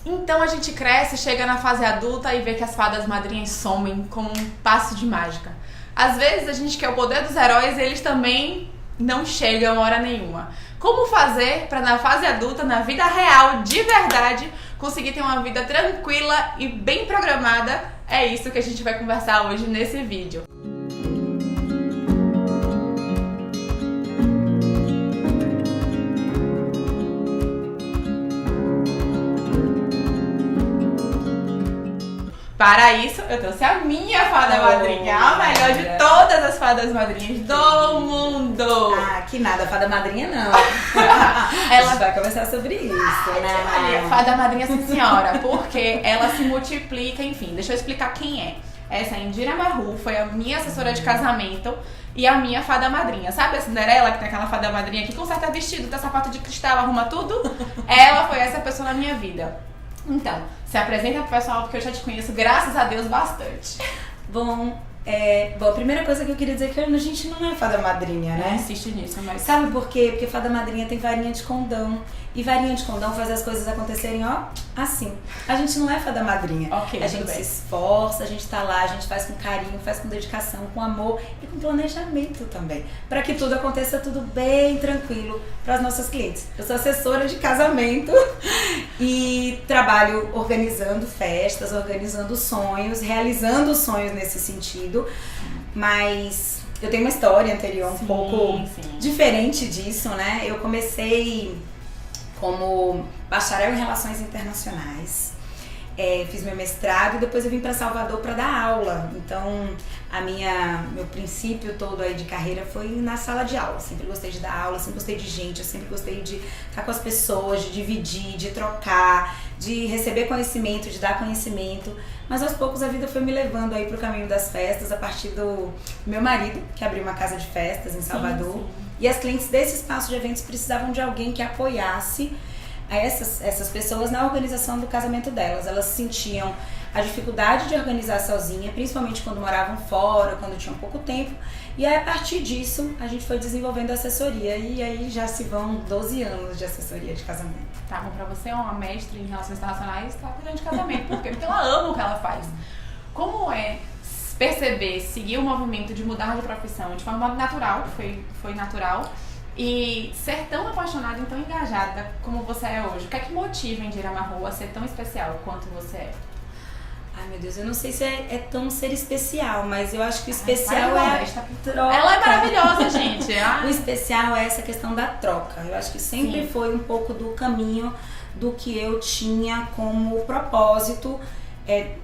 Então a gente cresce, chega na fase adulta e vê que as fadas madrinhas somem como um passe de mágica. Às vezes a gente quer o poder dos heróis e eles também não chegam hora nenhuma. Como fazer para na fase adulta, na vida real, de verdade, conseguir ter uma vida tranquila e bem programada? É isso que a gente vai conversar hoje nesse vídeo. Para isso, eu trouxe a minha fada madrinha, a melhor de todas as fadas madrinhas do mundo. Ah, que nada, fada madrinha não. Ela A gente vai conversar sobre isso, né? Fada madrinha, sim senhora, porque ela se multiplica, enfim. Deixa eu explicar quem é. Essa Indira Marru foi a minha assessora de casamento e a minha fada madrinha. Sabe a Cinderela, que tem aquela fada madrinha que conserta vestido, dá sapato de cristal, arruma tudo? Ela foi essa pessoa na minha vida. Então, se apresenta pro pessoal, porque eu já te conheço, graças a Deus, bastante. Bom, a primeira coisa que eu queria dizer é que a gente não é fada madrinha, né? Insiste nisso, mas... Sabe por quê? Porque fada madrinha tem varinha de condão. E varinha de condão faz as coisas acontecerem, ó, assim. A gente não é fada madrinha. Ok, a gente se esforça, a gente tá lá, a gente faz com carinho, faz com dedicação, com amor e com planejamento também. Pra que tudo aconteça tudo bem tranquilo para as nossas clientes. Eu sou assessora de casamento e trabalho organizando festas, organizando sonhos, realizando sonhos nesse sentido. Mas eu tenho uma história anterior um pouco diferente disso, né? Eu comecei como bacharel em Relações Internacionais, fiz meu mestrado e depois eu vim para Salvador para dar aula. Então, meu princípio todo aí de carreira foi na sala de aula. Sempre gostei de dar aula, sempre gostei de gente, eu sempre gostei de estar com as pessoas, de dividir, de trocar, de receber conhecimento, de dar conhecimento. Mas aos poucos a vida foi me levando aí pro caminho das festas, a partir do meu marido, que abriu uma casa de festas em Salvador. Sim. E as clientes desse espaço de eventos precisavam de alguém que apoiasse essas pessoas na organização do casamento delas. Elas sentiam a dificuldade de organizar sozinha, principalmente quando moravam fora, quando tinham pouco tempo. E aí, a partir disso, a gente foi desenvolvendo a assessoria. E aí já se vão 12 anos de assessoria de casamento. Tá bom, pra você é uma mestre em relações internacionais, tá cuidando de casamento. Por quê? Porque ela ama o que ela faz. Como é perceber, seguir o movimento de mudar de profissão de forma natural, foi natural, e ser tão apaixonada e tão engajada como você é hoje? O que é que motiva a Indira Marru a ser tão especial quanto você é? Ai, meu Deus, eu não sei se é tão ser especial, mas eu acho que o especial é a troca. Ela é maravilhosa, gente. O especial é essa questão da troca. Eu acho que sempre foi um pouco do caminho do que eu tinha como propósito,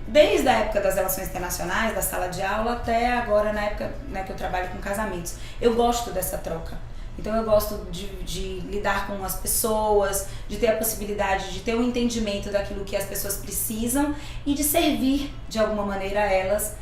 desde a época das relações internacionais, da sala de aula, até agora na época, né, que eu trabalho com casamentos. Eu gosto dessa troca. Então eu gosto de lidar com as pessoas, de ter a possibilidade de ter um entendimento daquilo que as pessoas precisam e de servir de alguma maneira a elas,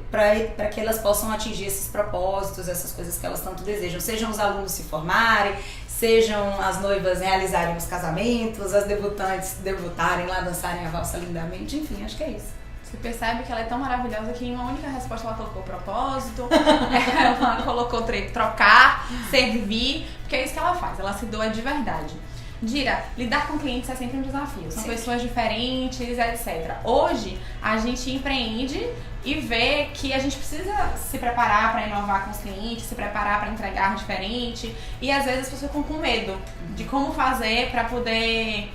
para que elas possam atingir esses propósitos, essas coisas que elas tanto desejam. Sejam os alunos se formarem, sejam as noivas realizarem os casamentos, as debutantes debutarem lá, dançarem a valsa lindamente, enfim, acho que é isso. Você percebe que ela é tão maravilhosa que em uma única resposta ela colocou propósito, ela colocou trocar, servir, porque é isso que ela faz, ela se doa de verdade. Dira, lidar com clientes é sempre um desafio, são pessoas diferentes, etc. Hoje, a gente empreende e vê que a gente precisa se preparar para inovar com os clientes, se preparar para entregar diferente, e às vezes as pessoas ficam com medo de como fazer para poder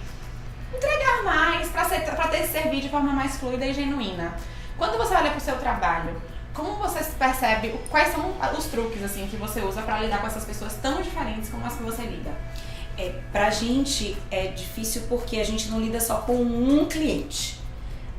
entregar mais, para ter servir de forma mais fluida e genuína. Quando você olha para o seu trabalho, como você percebe, quais são os truques assim, que você usa para lidar com essas pessoas tão diferentes como as que você lida? Pra gente é difícil porque a gente não lida só com um cliente.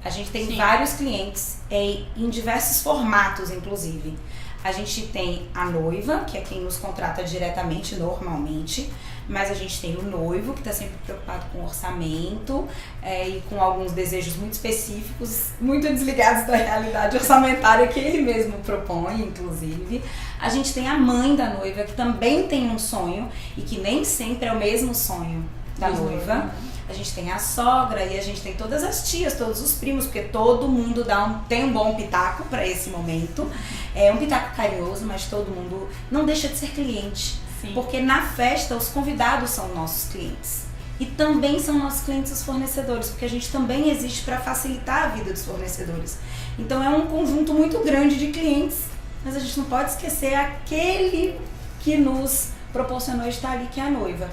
A gente tem vários clientes em diversos formatos, inclusive. A gente tem a noiva, que é quem nos contrata diretamente, normalmente, mas a gente tem o noivo, que está sempre preocupado com orçamento e com alguns desejos muito específicos, muito desligados da realidade orçamentária que ele mesmo propõe, inclusive. A gente tem a mãe da noiva, que também tem um sonho e que nem sempre é o mesmo sonho da noiva. A gente tem a sogra e a gente tem todas as tias, todos os primos, porque todo mundo tem um bom pitaco para esse momento. É um pitaco carinhoso, mas todo mundo não deixa de ser cliente. Sim. Porque na festa os convidados são nossos clientes. e também são nossos clientes os fornecedores, porque a gente também existe para facilitar a vida dos fornecedores. Então é um conjunto muito grande de clientes, mas a gente não pode esquecer aquele que nos proporcionou estar ali, que é a noiva.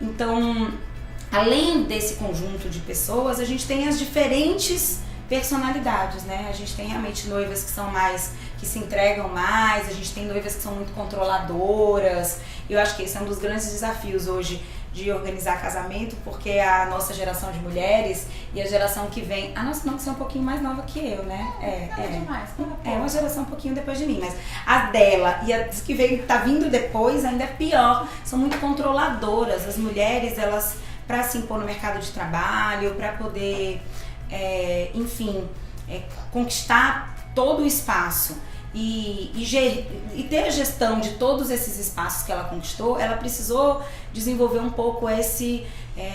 Então, além desse conjunto de pessoas, a gente tem as diferentes personalidades, né? A gente tem realmente noivas que são mais, que se entregam mais, a gente tem noivas que são muito controladoras. Eu acho que esse é um dos grandes desafios hoje de organizar casamento, porque a nossa geração de mulheres e a geração que vem, a nossa não, que é um pouquinho mais nova que eu, né? Demais. É uma geração um pouquinho depois de mim, mas a dela e as que vem, tá vindo depois ainda é pior, são muito controladoras. As mulheres, elas, para se impor no mercado de trabalho, para poder, conquistar todo o espaço e ter a gestão de todos esses espaços que ela conquistou, ela precisou desenvolver um pouco esse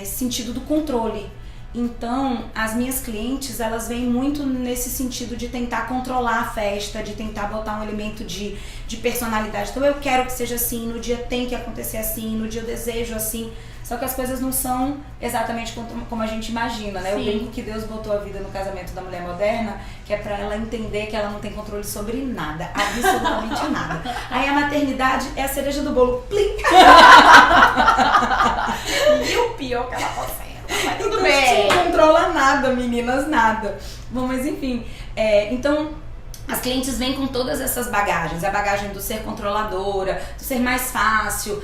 sentido do controle. Então, as minhas clientes, elas vêm muito nesse sentido de tentar controlar a festa, de tentar botar um elemento de personalidade. Então, eu quero que seja assim, no dia tem que acontecer assim, no dia eu desejo assim. Só que as coisas não são exatamente como a gente imagina, né? Sim. Eu brinco que Deus botou a vida no casamento da mulher moderna, que é pra ela entender que ela não tem controle sobre nada, absolutamente nada. Aí a maternidade é a cereja do bolo. Plim! E o pior que ela pode ser. Mas tudo então, bem. Não controla nada, meninas, nada. Bom, mas enfim, então as clientes vêm com todas essas bagagens, a bagagem do ser controladora, do ser mais fácil,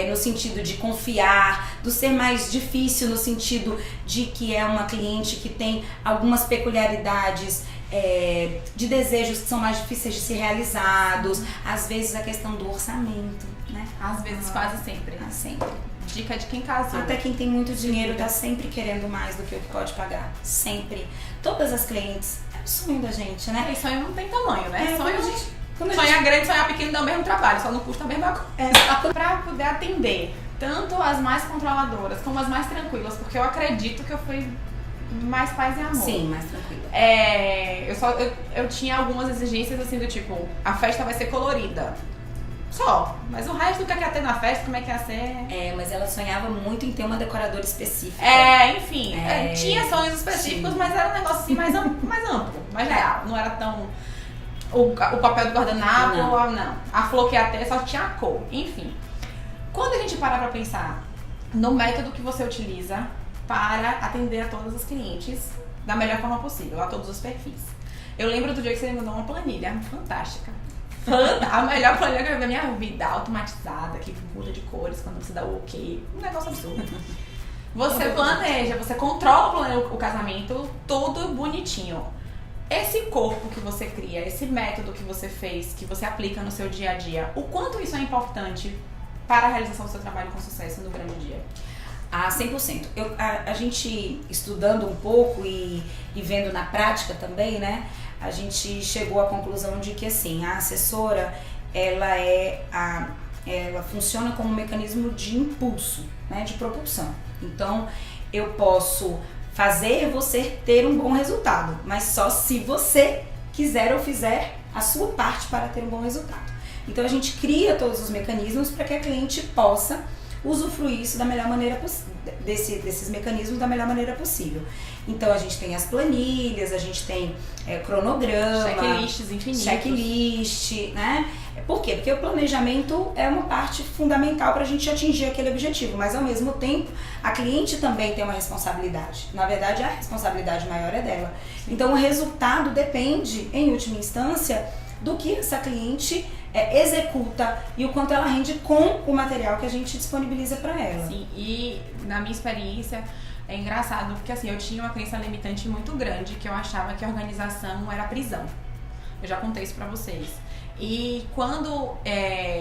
no sentido de confiar, do ser mais difícil no sentido de que é uma cliente que tem algumas peculiaridades, de desejos que são mais difíceis de ser realizados, às vezes a questão do orçamento, né? Às vezes, quase sempre. Sempre. Dica de quem casou. Até quem tem muito dinheiro tá sempre querendo mais do que o que pode pagar. Sempre. Todas as clientes. É o sonho da gente, né? E sonho não tem tamanho, né? Sonhar sonhar grande, sonhar pequeno dá o mesmo trabalho, só não custa a mesma coisa. Pra poder atender tanto as mais controladoras como as mais tranquilas, porque eu acredito que eu fui mais paz e amor. Sim, mais tranquila. Eu tinha algumas exigências assim do tipo, a festa vai ser colorida. Só, mas o resto do que ia ter na festa, como é que ia ser? Mas ela sonhava muito em ter uma decoradora específica. Enfim, tinha sonhos específicos, sim. Mas era um negócio assim mais amplo, mais real. Não era tão o papel do guardanapo, não. A flor que ia ter só tinha a cor, enfim. Quando a gente parar pra pensar no método que você utiliza para atender a todas as clientes da melhor forma possível, a todos os perfis. Eu lembro do dia que você me mandou uma planilha fantástica. A melhor planilha que eu vi na minha vida, automatizada, que muda de cores quando você dá o ok. Um negócio absurdo. Você planeja, você controla o casamento, tudo bonitinho. Esse corpo que você cria, esse método que você fez, que você aplica no seu dia a dia, o quanto isso é importante para a realização do seu trabalho com sucesso no grande dia? 100%. A gente estudando um pouco e vendo na prática também, né? A gente chegou à conclusão de que assim, a assessora, ela funciona como um mecanismo de impulso, né, de propulsão. Então, eu posso fazer você ter um bom resultado, mas só se você quiser ou fizer a sua parte para ter um bom resultado. Então, a gente cria todos os mecanismos para que a cliente possa usufruir isso da melhor maneira desses mecanismos da melhor maneira possível. Então a gente tem as planilhas, a gente tem cronograma, checklists infinitos. Checklist, né? Por quê? Porque o planejamento é uma parte fundamental para a gente atingir aquele objetivo, mas ao mesmo tempo a cliente também tem uma responsabilidade. Na verdade, a responsabilidade maior é dela. Então o resultado depende, em última instância, do que essa cliente executa e o quanto ela rende com o material que a gente disponibiliza para ela. Sim, e na minha experiência é engraçado porque assim, eu tinha uma crença limitante muito grande, que eu achava que a organização era prisão. Eu já contei isso pra vocês. E quando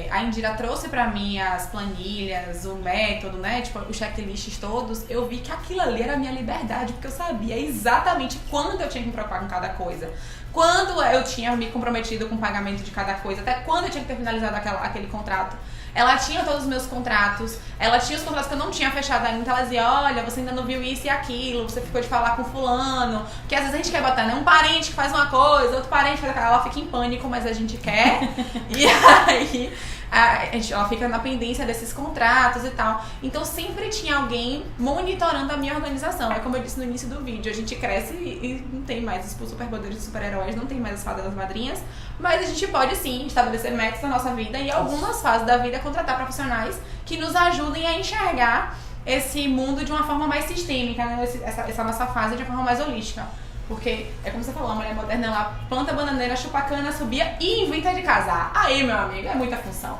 a Indira trouxe pra mim as planilhas, o método, né, tipo, os checklists todos, eu vi que aquilo ali era a minha liberdade, porque eu sabia exatamente quando eu tinha que me preocupar com cada coisa. Quando eu tinha me comprometido com o pagamento de cada coisa, até quando eu tinha que ter finalizado aquele contrato. Ela tinha todos os meus contratos, ela tinha os contratos que eu não tinha fechado ainda, então ela dizia, olha, você ainda não viu isso e aquilo, você ficou de falar com fulano, porque às vezes a gente quer botar, né, um parente que faz uma coisa, outro parente faz aquela, ela fica em pânico, mas a gente quer, e aí ela fica na pendência desses contratos e tal. Então sempre tinha alguém monitorando a minha organização. É como eu disse no início do vídeo, a gente cresce e não tem mais os superpoderes de super-heróis, não tem mais as fadas das madrinhas, mas a gente pode sim estabelecer metas na nossa vida e em algumas fases da vida contratar profissionais que nos ajudem a enxergar esse mundo de uma forma mais sistêmica, né? Essa nossa fase de uma forma mais holística. Porque, é como você falou, a mulher moderna, ela planta bananeira, chupa cana, subia e inventa de casar. Aí, meu amigo, é muita função.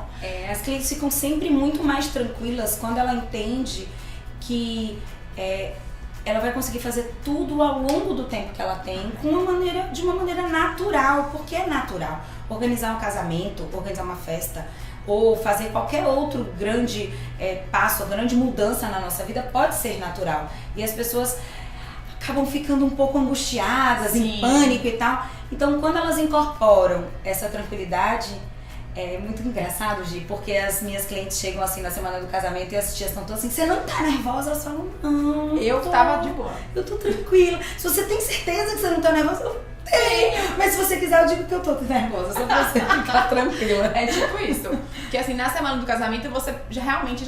As clientes ficam sempre muito mais tranquilas quando ela entende que ela vai conseguir fazer tudo ao longo do tempo que ela tem de uma maneira natural, porque é natural. Organizar um casamento, organizar uma festa, ou fazer qualquer outro grande passo, grande mudança na nossa vida pode ser natural. E as pessoas acabam ficando um pouco angustiadas, Sim. em pânico e tal. Então, quando elas incorporam essa tranquilidade, é muito engraçado, Gi, porque as minhas clientes chegam assim na semana do casamento e as tias estão todas assim, você não tá nervosa? Elas falam, não. Eu tava de boa. Eu tô tranquila. Se você tem certeza que você não tá nervosa, eu tenho. Mas se você quiser, eu digo que eu tô nervosa, só pra você ficar tranquila. É tipo isso. Porque assim, na semana do casamento, você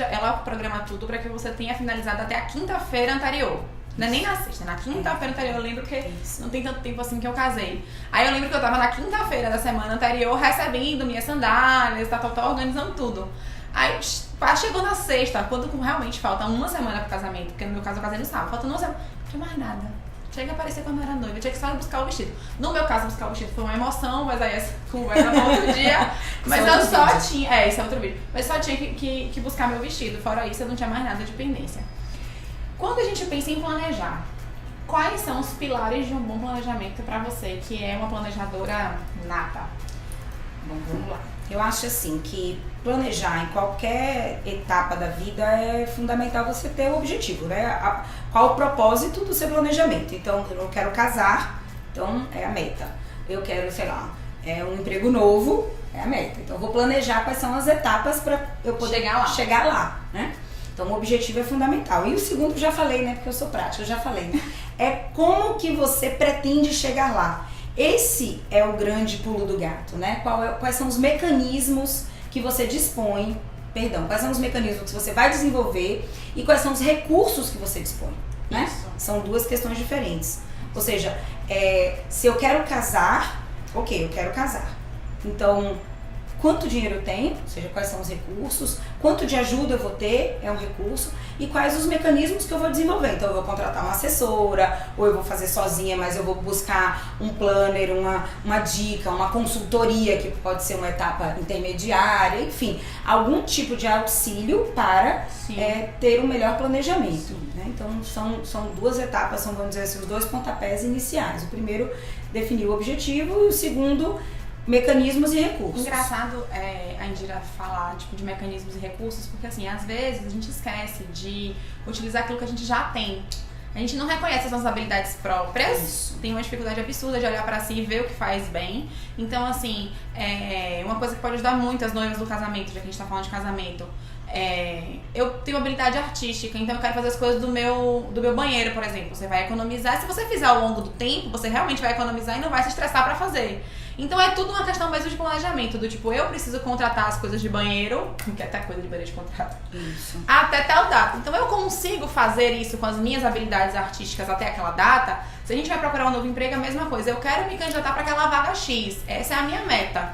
ela programa tudo pra que você tenha finalizado até a quinta-feira anterior. Não é nem na sexta, na quinta-feira anterior. Eu lembro que não tem tanto tempo assim que eu casei. Aí eu lembro que eu tava na quinta-feira da semana anterior recebendo minhas sandálias, organizando tudo. Aí chegou na sexta, quando realmente falta uma semana pro casamento, porque no meu caso eu casei no sábado, falta uma semana, não tinha mais nada. Chega a aparecer quando eu era noiva, eu tinha que só buscar o vestido. No meu caso, buscar o vestido foi uma emoção, mas aí essa conversa no outro dia. Mas eu só tinha. Isso é outro vídeo. Mas só tinha que buscar meu vestido. Fora isso, eu não tinha mais nada de pendência. Quando a gente pensa em planejar, quais são os pilares de um bom planejamento pra você, que é uma planejadora nata? Bom, vamos lá. Eu acho assim que planejar em qualquer etapa da vida é fundamental você ter o objetivo, né? Qual o propósito do seu planejamento? Então, eu quero casar, então é a meta. Eu quero, sei lá, um emprego novo, é a meta. Então, eu vou planejar quais são as etapas para eu poder chegar lá, né? Então, o objetivo é fundamental. E o segundo, eu já falei, né? Porque eu sou prática, eu já falei, né? É como que você pretende chegar lá. Esse é o grande pulo do gato, né? Quais são os mecanismos que você dispõe, quais são os mecanismos que você vai desenvolver e quais são os recursos que você dispõe, né? Isso. São duas questões diferentes. Ou seja, se eu quero casar, ok, eu quero casar. Então, quanto dinheiro eu tenho, ou seja, quais são os recursos, quanto de ajuda eu vou ter, é um recurso, e quais os mecanismos que eu vou desenvolver. Então eu vou contratar uma assessora, ou eu vou fazer sozinha, mas eu vou buscar um planner, uma dica, uma consultoria, que pode ser uma etapa intermediária, enfim, algum tipo de auxílio para ter um melhor planejamento. Né? Então são duas etapas, vamos dizer assim, os dois pontapés iniciais. O primeiro, definir o objetivo, e o segundo, mecanismos e recursos. Engraçado a Indira falar de mecanismos e recursos, porque assim, às vezes a gente esquece de utilizar aquilo que a gente já tem. A gente não reconhece as nossas habilidades próprias. Isso. Tem uma dificuldade absurda de olhar pra si e ver o que faz bem. Então, assim, uma coisa que pode ajudar muito as noivas do casamento, já que a gente tá falando de casamento, eu tenho habilidade artística, então eu quero fazer as coisas do meu banheiro, por exemplo. Você vai economizar. Se você fizer ao longo do tempo, você realmente vai economizar e não vai se estressar pra fazer. Então é tudo uma questão mesmo de planejamento, do tipo, eu preciso contratar as coisas de banheiro, que até coisa de banheiro de contrato, isso, até tal data. Então eu consigo fazer isso com as minhas habilidades artísticas até aquela data. Se a gente vai procurar um novo emprego, é a mesma coisa. Eu quero me candidatar para aquela vaga X, essa é a minha meta.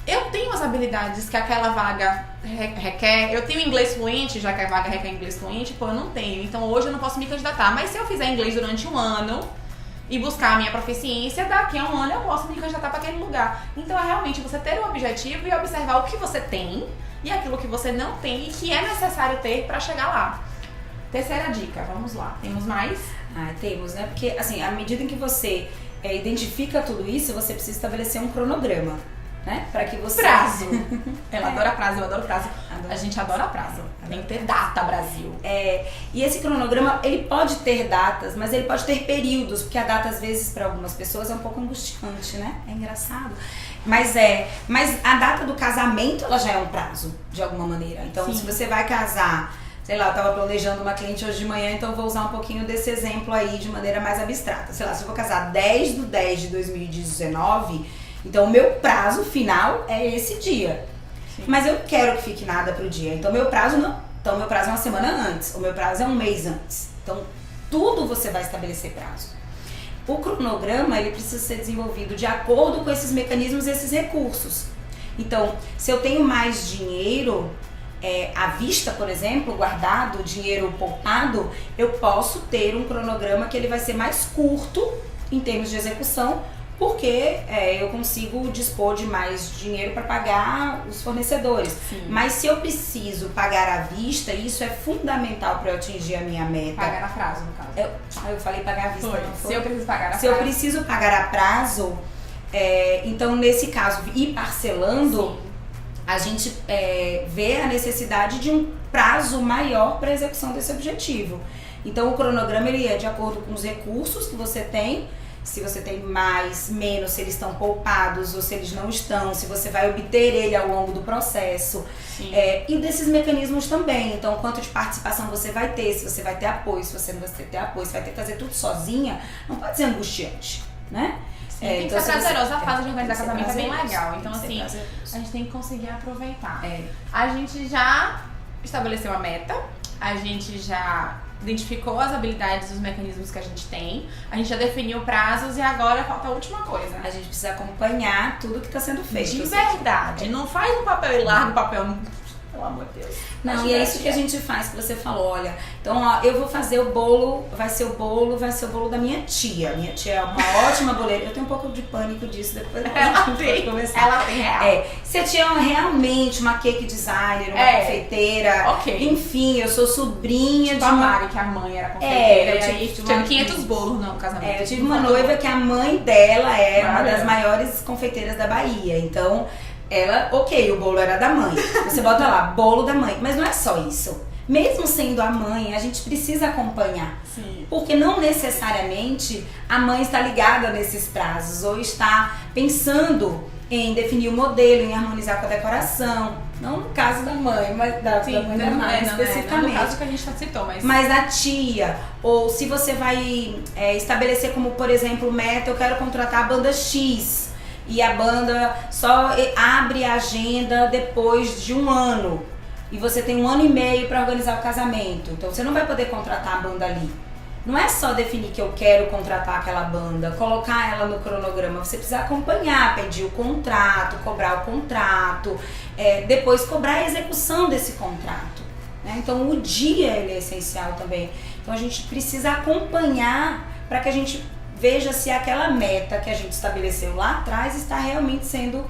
Eu tenho as habilidades que aquela vaga requer, eu tenho inglês fluente, já que a vaga requer inglês fluente, eu não tenho. Então hoje eu não posso me candidatar, mas se eu fizer inglês durante um ano e buscar a minha proficiência, daqui a um ano eu posso me candidatar para aquele lugar. Então é realmente você ter um objetivo e observar o que você tem e aquilo que você não tem e que é necessário ter para chegar lá. Terceira dica, vamos lá. Temos mais? Temos, né? Porque, assim, à medida em que você identifica tudo isso, você precisa estabelecer um cronograma, né? Para que você... Prazo. Ela adora prazo, eu adoro prazo. A gente adora prazo. Tem que ter data, Brasil. E esse cronograma, ele pode ter datas, mas ele pode ter períodos, porque a data, às vezes, para algumas pessoas é um pouco angustiante, né? É engraçado. Mas a data do casamento, ela já é um prazo, de alguma maneira. Então, se você vai casar, sei lá, eu tava planejando uma cliente hoje de manhã, então eu vou usar um pouquinho desse exemplo aí de maneira mais abstrata. Sei lá, se eu vou casar 10/10/2019, então o meu prazo final é esse dia. Sim. Mas eu quero que fique nada pro dia. Então meu prazo não. Então meu prazo é uma semana antes. O meu prazo é um mês antes. Então tudo você vai estabelecer prazo. O cronograma, ele precisa ser desenvolvido de acordo com esses mecanismos e esses recursos. Então, se eu tenho mais dinheiro à vista, por exemplo, guardado, dinheiro poupado, eu posso ter um cronograma que ele vai ser mais curto em termos de execução, porque eu consigo dispor de mais dinheiro para pagar os fornecedores. Sim. Mas se eu preciso pagar à vista, isso é fundamental para eu atingir a minha meta. Pagar a prazo, no caso. Eu falei pagar à vista. Foi. Não foi? Se eu preciso pagar a prazo. Se eu preciso pagar a prazo, então nesse caso, ir parcelando, Sim. a gente vê a necessidade de um prazo maior para a execução desse objetivo. Então o cronograma ele é de acordo com os recursos que você tem, se você tem mais, menos, se eles estão poupados ou se eles não estão, se você vai obter ele ao longo do processo. E desses mecanismos também. Então, quanto de participação você vai ter, se você vai ter apoio, se você não vai ter apoio, se vai ter que fazer tudo sozinha, não pode ser angustiante, né? Tem que então, ser prazeroso. A fase de organizar tem que ser casamento é bem prazeroso, legal. tem Então, que ser assim, prazeroso. a gente tem que conseguir aproveitar. É. A gente já estabeleceu a meta, a gente já identificou as habilidades e os mecanismos que a gente tem, a gente já definiu prazos e agora falta a última coisa. A gente precisa acompanhar tudo que está sendo feito. De verdade. Não faz um papel e larga o papel. Pelo amor de Deus. Não, e é isso que a gente faz, que você falou, olha, então ó, eu vou fazer o bolo, vai ser o bolo da minha tia. Minha tia é uma ótima boleira. Eu tenho um pouco de pânico disso, depois a gente pode conversar. Ela tem real. Se a tia é realmente uma cake designer, uma confeiteira, ok. Enfim, eu sou sobrinha tipo de a uma... Mari, que a mãe era confeiteira, e aí tive tinha 500 bolos no casamento. eu tive uma noiva que a mãe dela é uma das Maravilha. maiores confeiteiras da Bahia, então... Ela, ok, o bolo era da mãe. Você bota lá, bolo da mãe. Mas não é só isso. Mesmo sendo a mãe, a gente precisa acompanhar. Sim. Porque não necessariamente a mãe está ligada nesses prazos ou está pensando em definir o modelo, em harmonizar com a decoração. Não no caso da mãe, mas da mãe da mãe especificamente. No caso que a gente citou, Mas a tia, ou se você vai estabelecer como, por exemplo, meta, eu quero contratar a banda X. E a banda só abre a agenda depois de um ano. E você tem 1 ano e meio para organizar o casamento. Então você não vai poder contratar a banda ali. Não é só definir que eu quero contratar aquela banda, colocar ela no cronograma. Você precisa acompanhar, pedir o contrato, cobrar o contrato, depois cobrar a execução desse contrato. Né? Então o dia ele é essencial também. Então a gente precisa acompanhar para que a gente veja se aquela meta que a gente estabeleceu lá atrás está realmente sendo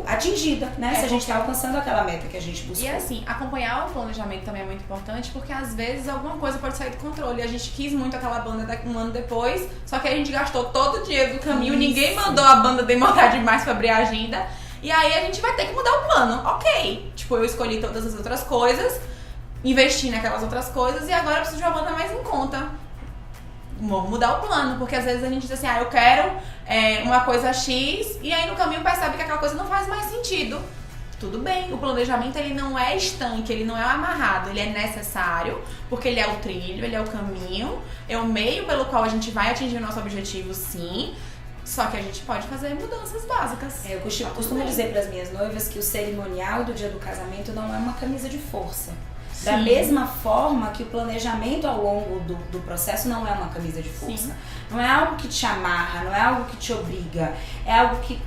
atingida, né? Se a gente está alcançando aquela meta que a gente buscou. E assim, acompanhar o planejamento também é muito importante, porque às vezes alguma coisa pode sair do controle. A gente quis muito aquela banda um ano depois, só que a gente gastou todo o dinheiro do caminho, ninguém mandou a banda demorar demais para abrir a agenda, e aí a gente vai ter que mudar o plano. Ok, tipo, eu escolhi todas as outras coisas, investi naquelas outras coisas, e agora eu preciso de uma banda mais em conta. Vamos mudar o plano, porque às vezes a gente diz assim, eu quero uma coisa X, e aí no caminho percebe que aquela coisa não faz mais sentido. Tudo bem, o planejamento ele não é estanque, ele não é amarrado, ele é necessário, porque ele é o trilho, ele é o caminho, é o meio pelo qual a gente vai atingir o nosso objetivo, sim, só que a gente pode fazer mudanças básicas. Eu costumo dizer para as minhas noivas que o cerimonial do dia do casamento não é uma camisa de força. Da mesma forma que o planejamento ao longo do processo não é uma camisa de força. Sim. Não é algo que te amarra, não é algo que te obriga. É algo que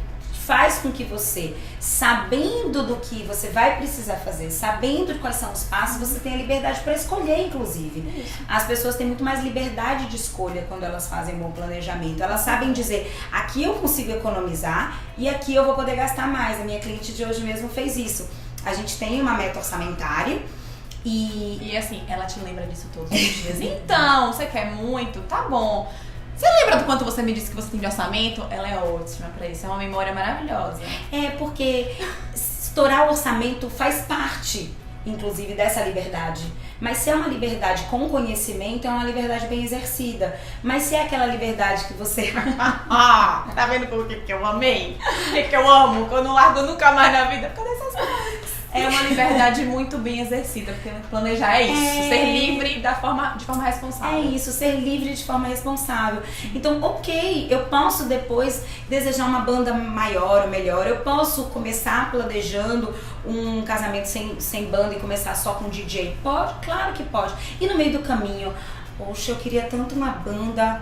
faz com que você, sabendo do que você vai precisar fazer, sabendo quais são os passos, você tenha liberdade para escolher, inclusive. As pessoas têm muito mais liberdade de escolha quando elas fazem um bom planejamento. Elas sabem dizer, aqui eu consigo economizar e aqui eu vou poder gastar mais. A minha cliente de hoje mesmo fez isso. A gente tem uma meta orçamentária, e assim, ela te lembra disso todos os dias. Então, você quer muito? Tá bom. Você lembra do quanto você me disse que você tem de orçamento? Ela é ótima pra isso, é uma memória maravilhosa. Porque estourar o orçamento faz parte, inclusive, dessa liberdade. Mas se é uma liberdade com conhecimento, é uma liberdade bem exercida. Mas se é aquela liberdade que você... tá vendo por que eu amei? O que eu amo? Que eu não largo nunca mais na vida? Cadê essas coisas? É uma liberdade muito bem exercida, porque planejar é isso, ser livre de forma responsável. É isso, ser livre de forma responsável. Então, ok, eu posso depois desejar uma banda maior ou melhor, eu posso começar planejando um casamento sem banda e começar só com DJ? Pode, claro que pode. E no meio do caminho, poxa, eu queria tanto uma banda.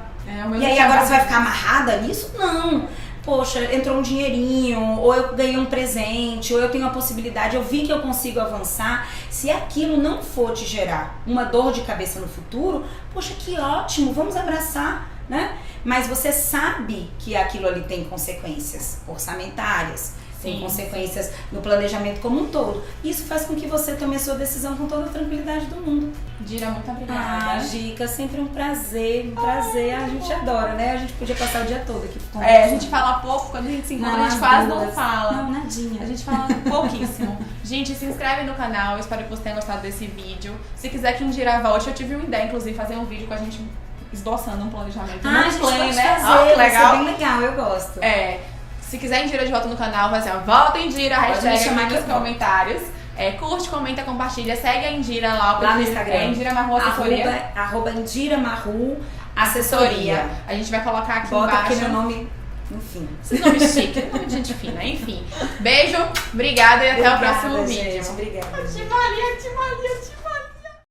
E aí agora você vai ficar amarrada nisso? Não. Poxa, entrou um dinheirinho, ou eu ganhei um presente, ou eu tenho a possibilidade, eu vi que eu consigo avançar. Se aquilo não for te gerar uma dor de cabeça no futuro, poxa, que ótimo, vamos abraçar, né? Mas você sabe que aquilo ali tem consequências orçamentárias, tem consequências no planejamento como um todo. Isso faz com que você tome a sua decisão com toda a tranquilidade do mundo. Dira, muito obrigada. Gica, sempre um prazer, A gente adora, né? A gente podia passar o dia todo aqui. A gente fala pouco, quando a gente se encontra, a gente quase não fala. Não, nadinha. A gente fala pouquíssimo. Gente, se inscreve no canal, eu espero que você tenha gostado desse vídeo. Se quiser que Indira volte, eu tive uma ideia, inclusive, fazer um vídeo com a gente esboçando um planejamento. A gente pode fazer, que legal. Vai ser bem legal, eu gosto. Se quiser Indira de volta no canal, vai ser volta Indira, hashtag aqui nos comentários. Curte, comenta, compartilha, segue a Indira lá no Instagram. Indira Marru Assessoria. @ Indira Marru Assessoria. A gente vai colocar aqui Bota embaixo. Aqui meu nome, enfim. Esse nome chique, nome de gente fina, enfim. Beijo, obrigada e até o próximo vídeo. Obrigada. Te valia.